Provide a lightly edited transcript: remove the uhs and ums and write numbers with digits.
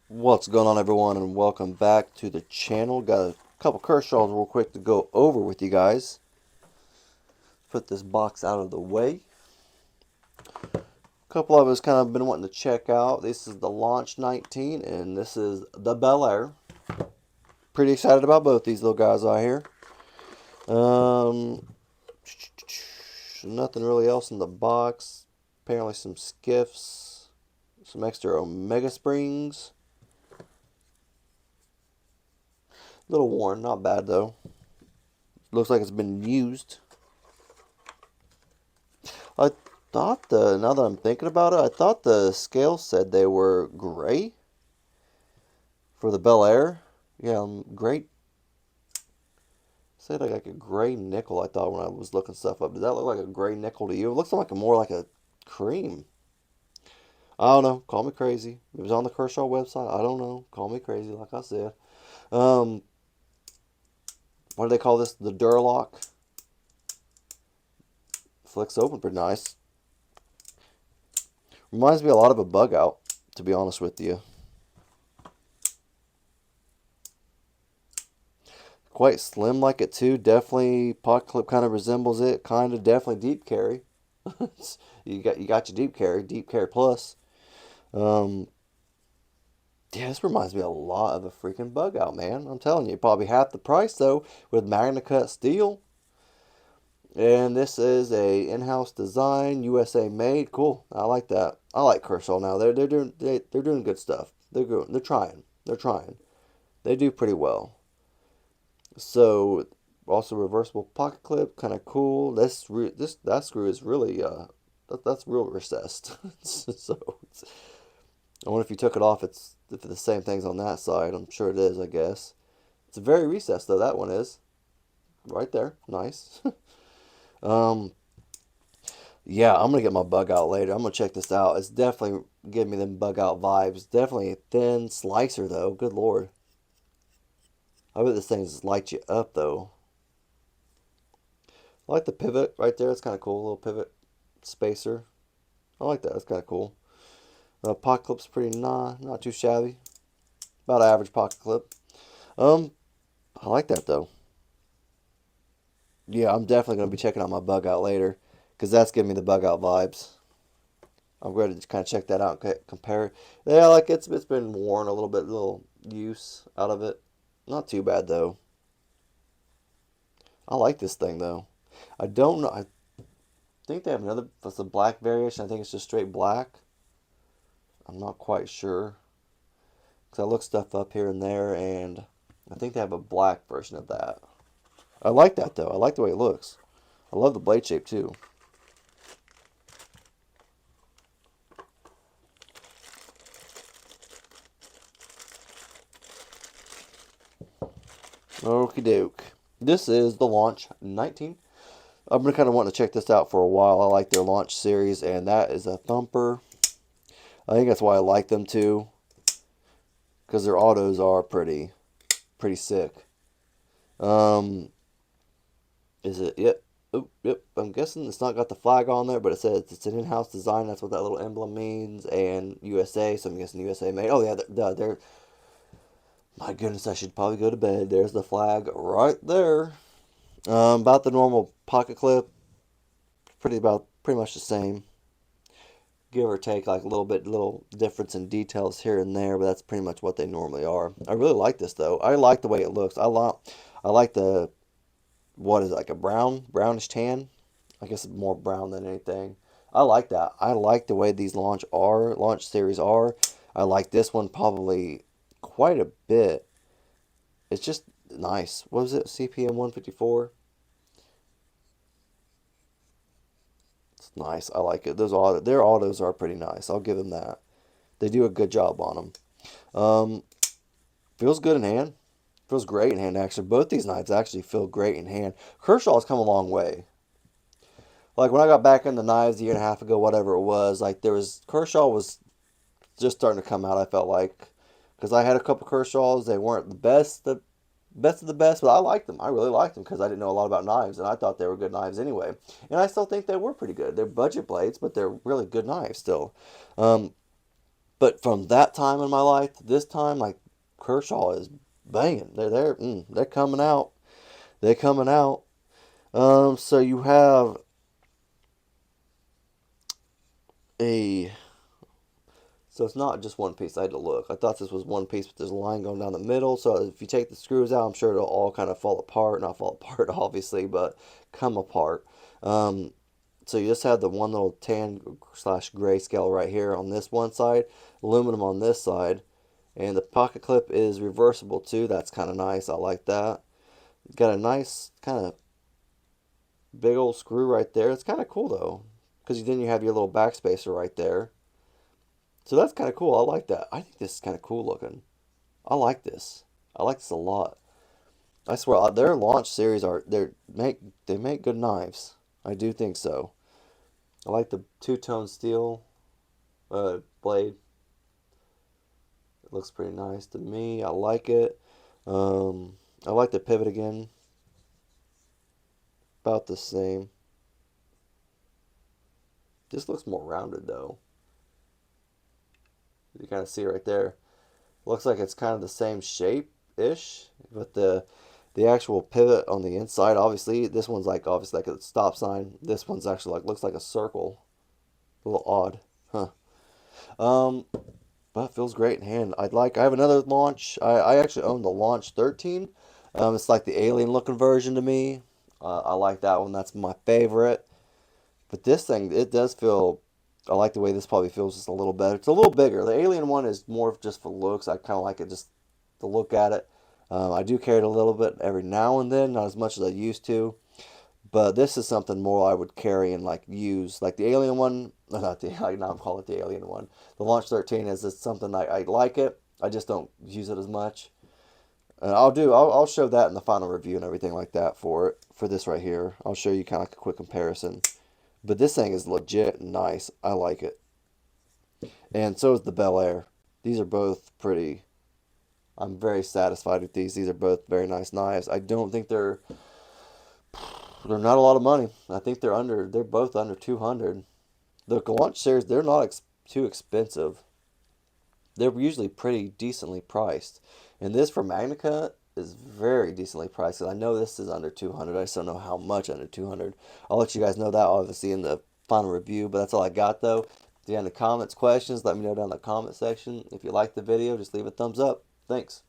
What's going on, everyone, and welcome back to the channel. Got a couple Kershaws real quick to go over with you guys. Put this box out of the way. A couple of us kind of been wanting to check out. This is the Launch 19, and this is the Bel Air. Pretty excited about both these little guys out here. Um, Nothing really else in the box. Apparently some skiffs, some extra Omega Springs. A little worn, not bad though. Looks like it's been used. I thought now that I'm thinking about it, I thought the scale said they were gray for the Bel Air. Yeah, great. Said like a gray nickel. I thought when I was looking stuff up. Does that look like a gray nickel to you? It looks like more like a cream. I don't know. Call me crazy. It was on the Kershaw website. I don't know. Call me crazy, like I said. Um, what do they call this? The Durlock. Flicks open pretty nice. Reminds me a lot of a bug out, to be honest with you. Quite slim like it too. Definitely pocket clip kind of resembles it. Kind of definitely deep carry. you got your deep carry plus. Um, yeah, this reminds me a lot of a freaking bug out, man. I'm telling you, probably half the price though with Magna Cut steel. And this is a in-house design, USA made. Cool. I like that. I like Kershaw now. They're doing good stuff. They're good. They're trying. They're trying. They do pretty well. So also reversible pocket clip, kind of cool. That screw is really that's real recessed. So I wonder if you took it off, if the same thing's on that side. I'm sure it is. I guess it's very recessed though. That one is right there. Nice. um, yeah, I'm gonna get my bug out later. I'm gonna check this out. It's definitely giving me them bug out vibes. Definitely a thin slicer though. Good lord. I bet this thing just lights you up though. I like the pivot right there. It's kind of cool. A little pivot spacer. I like that. That's kind of cool. Pocket clip's pretty not too shabby. About average pocket clip. Um, I like that though. Yeah, I'm definitely gonna be checking out my bug out later, because that's giving me the bug out vibes. I'm ready to kind of check that out and compare. Yeah, like it's been worn a little bit, little use out of it. Not too bad though. I like this thing though. I don't know. I think they have another. That's a black variation. I think it's just straight black. I'm not quite sure because I look stuff up here and there, and I think they have a black version of that. I like that though. I like the way it looks. I love the blade shape too. Okie doke. This is the Launch 19. I've been kind of wanting to check this out for a while. I like their Launch series, and that is a thumper. I think that's why I like them too, because their autos are pretty sick. Um, is it? Yep. Oop, yep. I'm guessing it's not got the flag on there, but it says it's an in-house design. That's what that little emblem means, and USA. So I'm guessing USA made. Oh yeah, they're my goodness, I should probably go to bed. There's the flag right there. About the normal pocket clip, pretty much the same. Give or take like a little difference in details here and there, but that's pretty much what they normally are. I really like this though. I like the way it looks. I like the, what is it, like a brownish tan? I guess it's more brown than anything. I like that. I like the way these launch series are. I like this one probably quite a bit. It's just nice. What was it? CPM 154. It's nice. I like it. Their autos are pretty nice. I'll give them that. They do a good job on them. Feels good in hand. Feels great in hand actually. Both these knives actually feel great in hand. Kershaw's come a long way. Like when I got back in the knives a year and a half ago, whatever it was, like Kershaw was just starting to come out. I felt like, because I had a couple Kershaws. They weren't the best of the best, but I liked them. I really liked them because I didn't know a lot about knives, and I thought they were good knives anyway. And I still think they were pretty good. They're budget blades, but they're really good knives still. Um, But from that time in my life to this time, like Kershaw is banging. They're coming out. They're coming out. So you have a so it's not just one piece. I had to look. I thought this was one piece, but there's a line going down the middle. So if you take the screws out, I'm sure it'll all kind of fall apart. Not fall apart, obviously, but come apart. Um, so you just have the one little tan slash grayscale right here on this one side, aluminum on this side, and the pocket clip is reversible too. That's kind of nice. I like that. Got a nice kind of big old screw right there. It's kind of cool though, because then you have your little backspacer right there. So that's kind of cool. I like that. I think this is kind of cool looking. I like this. I like this a lot. I swear, their launch series they make good knives. I do think so. I like the two-tone steel blade. It looks pretty nice to me. I like it. I like the pivot again. About the same. This looks more rounded though. You kind of see it right there. Looks like it's kind of the same shape-ish, but the actual pivot on the inside, obviously, this one's like obviously like a stop sign. This one's actually like looks like a circle. A little odd, huh? Um, but it feels great in hand. I have another launch. I actually own the Launch 13. It's like the alien looking version to me. I like that one. That's my favorite. But this thing, it does feel. I like the way this probably feels just a little better. It's a little bigger. The alien one is more just for looks. I kind of like it just to look at it. I do carry it a little bit every now and then, not as much as I used to. But this is something more I would carry and like use. Like the alien one, not the now I'm calling it the alien one. The Launch 13 is just something I like it. I just don't use it as much. And I'll show that in the final review and everything like that for it for this right here. I'll show you kind of like a quick comparison. But this thing is legit and nice. I like it. And so is the Bel Air. These are both pretty. I'm very satisfied with these. These are both very nice knives. I don't think they're not a lot of money. I think they're both under 200. The Launch series, they're not too expensive. They're usually pretty decently priced. And this for Magnacut is very decently priced. I know this is under 200. I just don't know how much under 200. I'll let you guys know that obviously in the final review. But that's all I got though. If you have any comments, questions, let me know down in the comment section. If you like the video, just leave a thumbs up. Thanks.